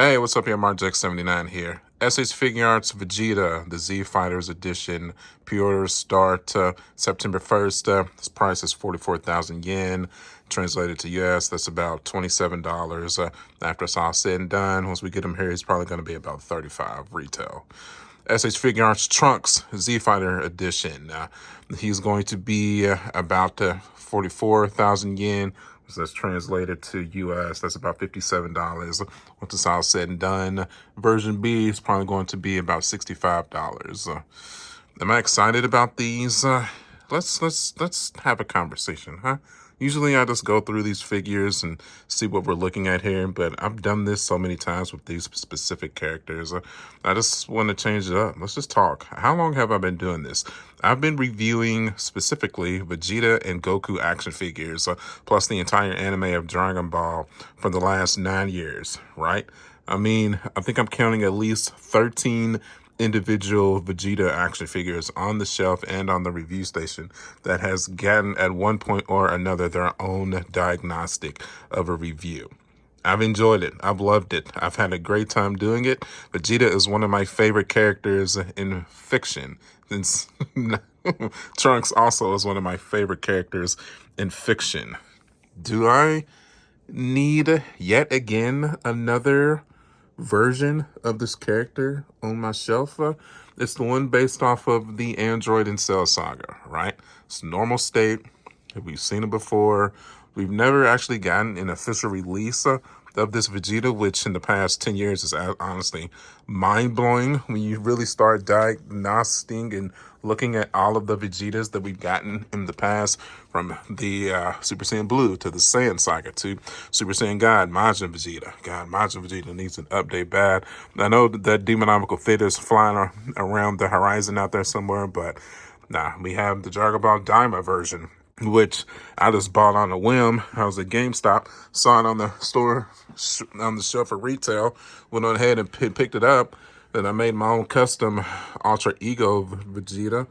Hey, what's up here? MarkJack79 here. SH Figuarts Vegeta, the Z Fighters edition. Pre-orders start September 1st. This price is 44,000 yen. Translated to US, that's about $27. After it's all said and done, once we get him here, he's probably going to be about 35 retail. SH Figuarts Trunks Z Fighter edition. He's going to be about 44,000 yen. So that's translated to US. That's about $57. Once it's all said and done, version B is probably going to be about $65. Am I excited about these? Let's have a conversation, huh? Usually I just go through these figures and see what we're looking at here, but I've done this so many times with these specific characters. I just want to change it up. Let's just talk. How long have I been doing this? I've been reviewing specifically Vegeta and Goku action figures, plus the entire anime of Dragon Ball for the last 9 years, right? I mean, I think I'm counting at least 13 individual Vegeta action figures on the shelf and on the review station that has gotten at one point or another their own diagnostic of a review. I've enjoyed it. I've loved it. I've had a great time doing it. Vegeta is one of my favorite characters in fiction. Since Trunks also is one of my favorite characters in fiction. Do I need yet again another version of this character on my shelf? It's the one based off of the Android and Cell saga, right? It's normal state. We've seen it before. We've never actually gotten an official release of this Vegeta, which in the past 10 years is honestly mind-blowing when you really start diagnosing and looking at all of the Vegetas that we've gotten in the past, from the Super Saiyan Blue to the Saiyan Saga to Super Saiyan God, Majin Vegeta. God, Majin Vegeta needs an update bad. I know that demonomical fit is flying around the horizon out there somewhere, but nah, we have the Dragon Ball Daima version, which I just bought on a whim. I was at GameStop, saw it on the store, on the shelf for retail, went on ahead and picked it up. Then I made my own custom Ultra Ego Vegeta.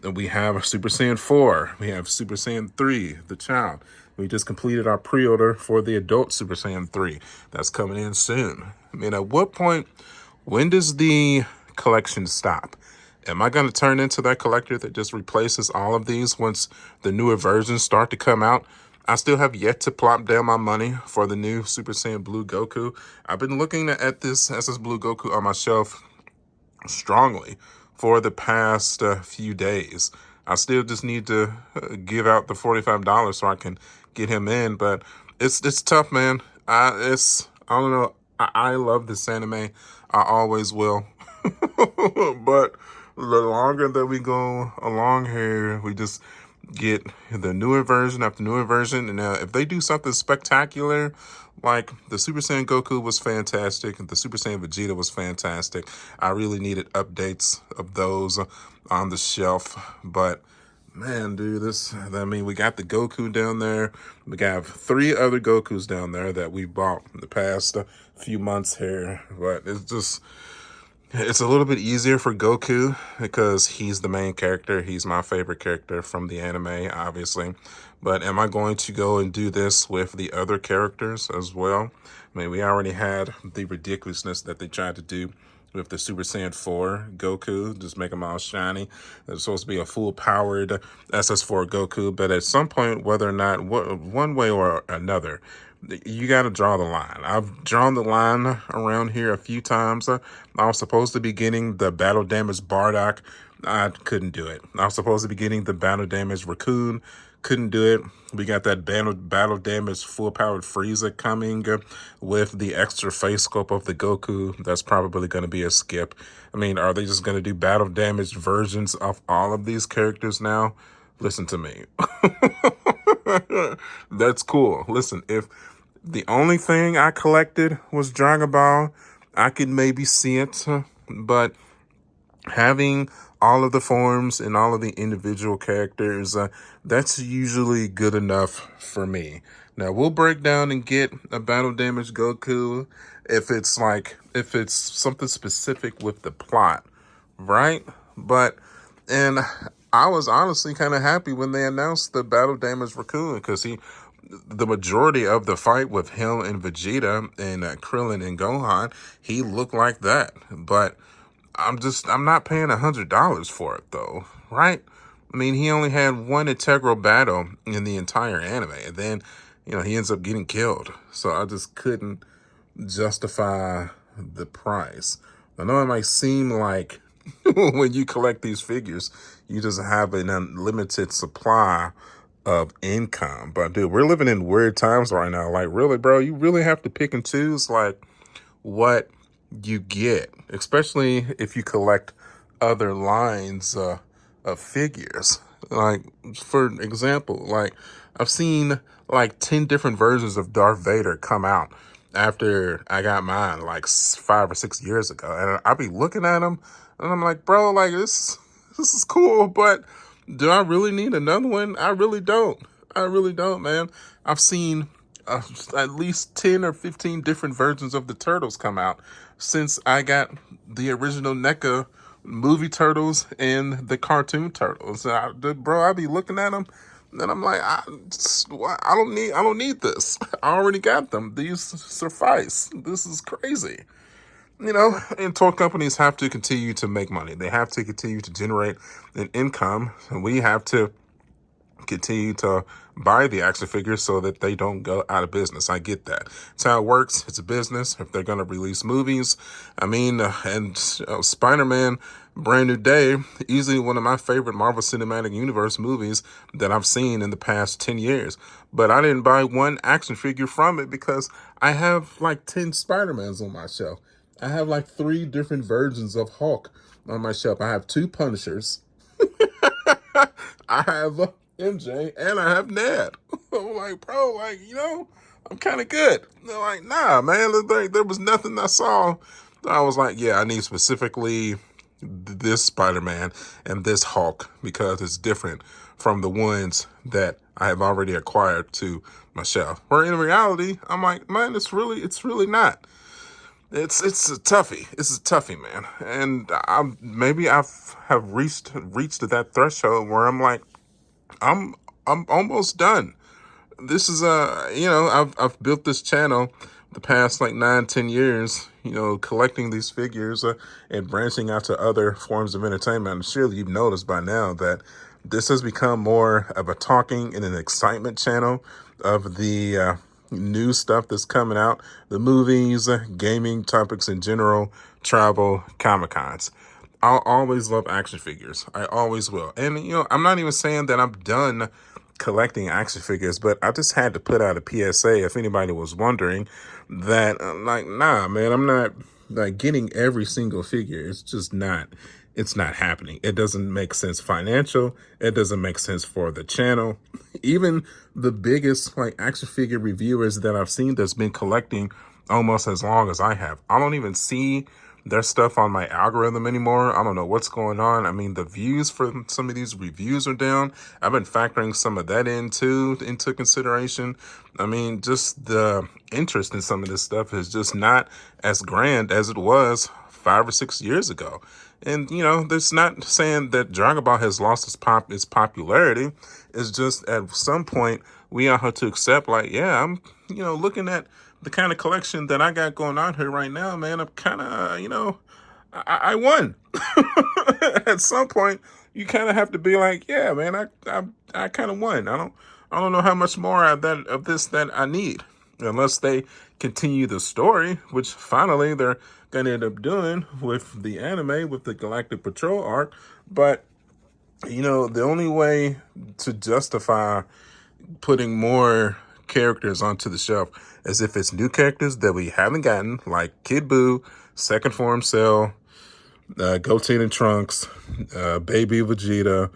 We have Super Saiyan 4. We have Super Saiyan 3, the child. We just completed our pre-order for the adult Super Saiyan 3. That's coming in soon. I mean, at what point, when does the collection stop? Am I going to turn into that collector that just replaces all of these once the newer versions start to come out? I still have yet to plop down my money for the new Super Saiyan Blue Goku. I've been looking at this SS Blue Goku on my shelf strongly for the past few days. I still just need to give out the $45 so I can get him in, but it's tough, man. I don't know. I love this anime. I always will. But the longer that we go along here, we just get the newer version after newer version. And if they do something spectacular, like the Super Saiyan Goku was fantastic and the Super Saiyan Vegeta was fantastic, I really needed updates of those on the shelf. But man, dude, we got the Goku down there. We got 3 other Gokus down there that we bought in the past few months here. But it's a little bit easier for Goku because he's the main character. He's my favorite character from the anime, obviously. But am I going to go and do this with the other characters as well? I mean, we already had the ridiculousness that they tried to do with the Super Saiyan 4 Goku, just make him all shiny. It's supposed to be a full-powered SS4 Goku, but at some point, whether or not, one way or another, you got to draw the line. I've drawn the line around here a few times. I was supposed to be getting the battle damaged Bardock. I couldn't do it. I was supposed to be getting the battle damaged Raccoon. Couldn't do it. We got that battle damaged full powered Frieza coming with the extra face sculpt of the Goku. That's probably going to be a skip. I mean, are they just going to do battle damaged versions of all of these characters now? Listen to me. That's cool. Listen, if the only thing I collected was Dragon Ball, I could maybe see it, but having all of the forms and all of the individual characters, that's usually good enough for me. Now, we'll break down and get a battle damaged Goku if it's something specific with the plot, right? And I was honestly kind of happy when they announced the battle damaged Raccoon, because he the majority of the fight with him and Vegeta and Krillin and Gohan, he looked like that. But I'm not paying $100 for it though, right? I mean, he only had one integral battle in the entire anime, and then, he ends up getting killed. So I just couldn't justify the price. I know it might seem like when you collect these figures, you just have an unlimited supply of income. But dude, we're living in weird times right now. Like, really, bro, you really have to pick and choose like what you get, especially if you collect other lines of figures. Like, for example, like I've seen like 10 different versions of Darth Vader come out after I got mine like 5 or 6 years ago, and I'll be looking at them and I'm like, bro, like this is cool, but do I really need another one? I really don't. I really don't, man. I've seen at least 10 or 15 different versions of the Turtles come out since I got the original NECA movie Turtles and the cartoon Turtles. Bro, I be looking at them and I'm like, I don't need this. I already got them. These suffice. This is crazy. And toy companies have to continue to make money. They have to continue to generate an income, and we have to continue to buy the action figures so that they don't go out of business. I get that. It's how it works. It's a business. If they're going to release movies, Spider-Man Brand New Day, easily one of my favorite Marvel Cinematic Universe movies that I've seen in the past 10 years. But I didn't buy one action figure from it because I have like 10 Spider-Mans on my shelf. I have like 3 different versions of Hulk on my shelf. I have 2 Punishers. I have MJ and I have Ned. I'm like, bro, like, I'm kind of good. They're like, nah, man, there was nothing I saw. I was like, yeah, I need specifically this Spider-Man and this Hulk because it's different from the ones that I have already acquired to my shelf. Where in reality, I'm like, man, it's really not. It's a toughie. It's a toughie, man. And maybe I've reached that threshold where I'm like, I'm almost done. This is I've built this channel the past like 9-10 years, collecting these figures and branching out to other forms of entertainment. I'm sure you've noticed by now that this has become more of a talking and an excitement channel of the new stuff that's coming out, the movies, gaming topics in general, travel, Comic-Cons. I'll always love action figures. I always will. And, I'm not even saying that I'm done collecting action figures, but I just had to put out a PSA if anybody was wondering that, nah, man, I'm not like getting every single figure. It's not happening. It doesn't make sense financial. It doesn't make sense for the channel. Even the biggest like action figure reviewers that I've seen that's been collecting almost as long as I have, I don't even see their stuff on my algorithm anymore. I don't know what's going on. I mean, the views for some of these reviews are down. I've been factoring some of that into consideration. I mean, just the interest in some of this stuff is just not as grand as it was 5 or 6 years ago. And, that's not saying that Dragon Ball has lost its popularity. It's just at some point we all have to accept, like, yeah, I'm, looking at the kind of collection that I got going on here right now, man. I'm kind of, I won. At some point, you kind of have to be like, yeah, man, I kind of won. I don't know how much more of this that I need, unless they continue the story, which finally they're gonna end up doing with the anime, with the Galactic Patrol arc. But the only way to justify putting more characters onto the shelf as if it's new characters that we haven't gotten, like Kid Buu, Second Form Cell, Goten and Trunks, Baby Vegeta.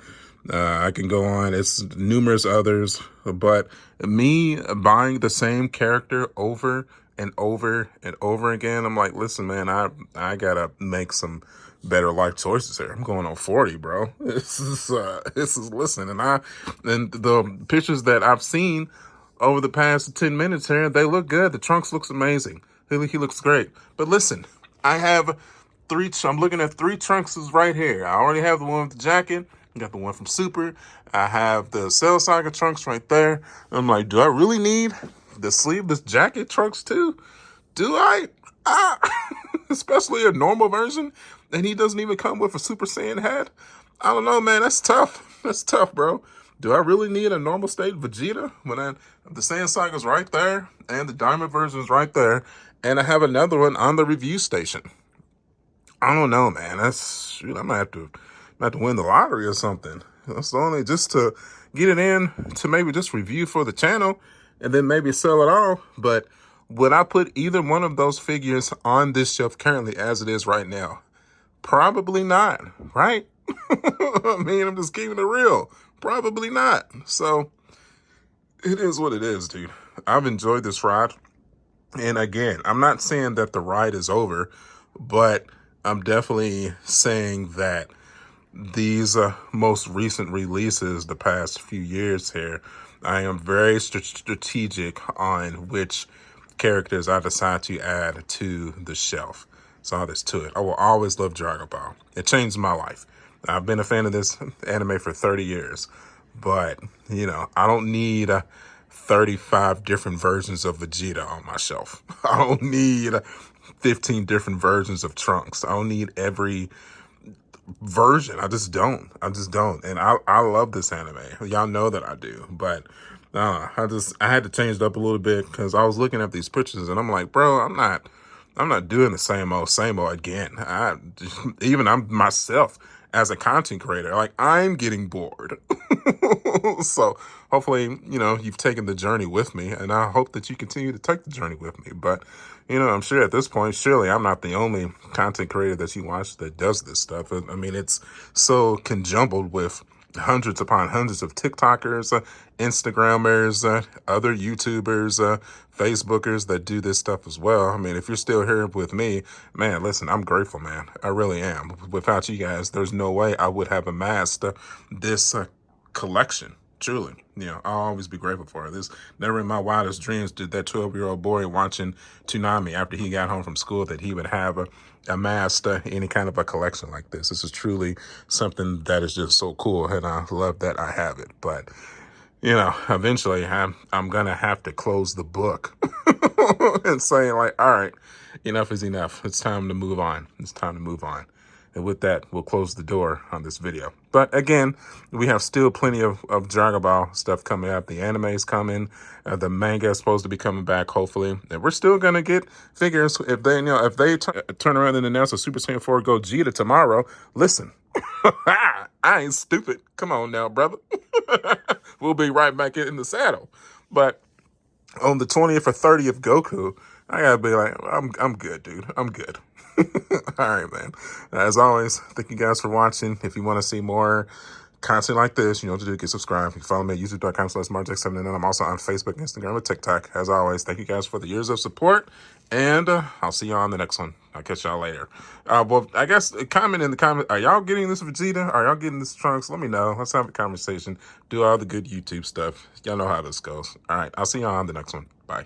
I can go on. It's numerous others, but me buying the same character over and over and over again, I'm like, listen, man, I gotta make some better life choices here. I'm going on 40, bro. This is listen, and the pictures that I've seen over the past 10 minutes here, they look good. The Trunks looks amazing. He looks great. But listen, I have I'm looking at 3 Trunkses right here. I already have the one with the jacket. Got the one from Super. I have the Cell Saga trunks right there. I'm like, do I really need the sleeveless jacket trunks too? Do I? Especially a normal version, and he doesn't even come with a Super Saiyan head. I don't know, man. That's tough. That's tough, bro. Do I really need a normal state Vegeta when the Saiyan Saga's right there and the Diamond version's right there, and I have another one on the review station? I don't know, man. That's shoot. I might have to win the lottery or something. That's the only just to get it in to maybe just review for the channel and then maybe sell it all. But would I put either one of those figures on this shelf currently as it is right now? Probably not, right? I mean, I'm just keeping it real. Probably not. So it is what it is, dude. I've enjoyed this ride. And again, I'm not saying that the ride is over, but I'm definitely saying that these most recent releases, the past few years here, I am very strategic on which characters I decide to add to the shelf. That's all there's to it. I will always love Dragon Ball. It changed my life. I've been a fan of this anime for 30 years, but, I don't need 35 different versions of Vegeta on my shelf. I don't need 15 different versions of Trunks. I don't need every version. I just don't. And I love this anime. Y'all know that I do. But I had to change it up a little bit because I was looking at these pictures and I'm like, bro, I'm not doing the same old again. I'm myself as a content creator, like I'm getting bored. So hopefully, you've taken the journey with me, and I hope that you continue to take the journey with me. But, I'm sure at this point, surely I'm not the only content creator that you watch that does this stuff. I mean, it's so conjumbled with hundreds upon hundreds of TikTokers, Instagrammers, other YouTubers, Facebookers that do this stuff as well. I mean, if you're still here with me, man, listen, I'm grateful, man. I really am. Without you guys, there's no way I would have amassed this collection. Truly, I'll always be grateful for it. This never in my wildest dreams did that 12-year-old boy watching Toonami after he got home from school that he would have amassed any kind of a collection like this. This is truly something that is just so cool, and I love that I have it. But eventually I'm gonna have to close the book and say, like, all right, enough is enough. It's time to move on. And with that, we'll close the door on this video. But again, we have still plenty of Dragon Ball stuff coming up. The anime is coming. The manga is supposed to be coming back, hopefully. And we're still going to get figures. If they turn around and announce a Super Saiyan 4 Gogeta tomorrow, listen, I ain't stupid. Come on now, brother. We'll be right back in the saddle. But on the 20th or 30th Goku, I gotta be like, I'm good, dude. I'm good. All right, man. As always, thank you guys for watching. If you want to see more content like this, you know what to do. Get subscribed. You can follow me at youtube.com/marjack79. I'm also on Facebook, Instagram, and TikTok. As always, thank you guys for the years of support. And I'll see y'all on the next one. I'll catch y'all later. Well, I guess comment in the comments. Are y'all getting this Vegeta? Are y'all getting this Trunks? Let me know. Let's have a conversation. Do all the good YouTube stuff. Y'all know how this goes. All right. I'll see y'all on the next one. Bye.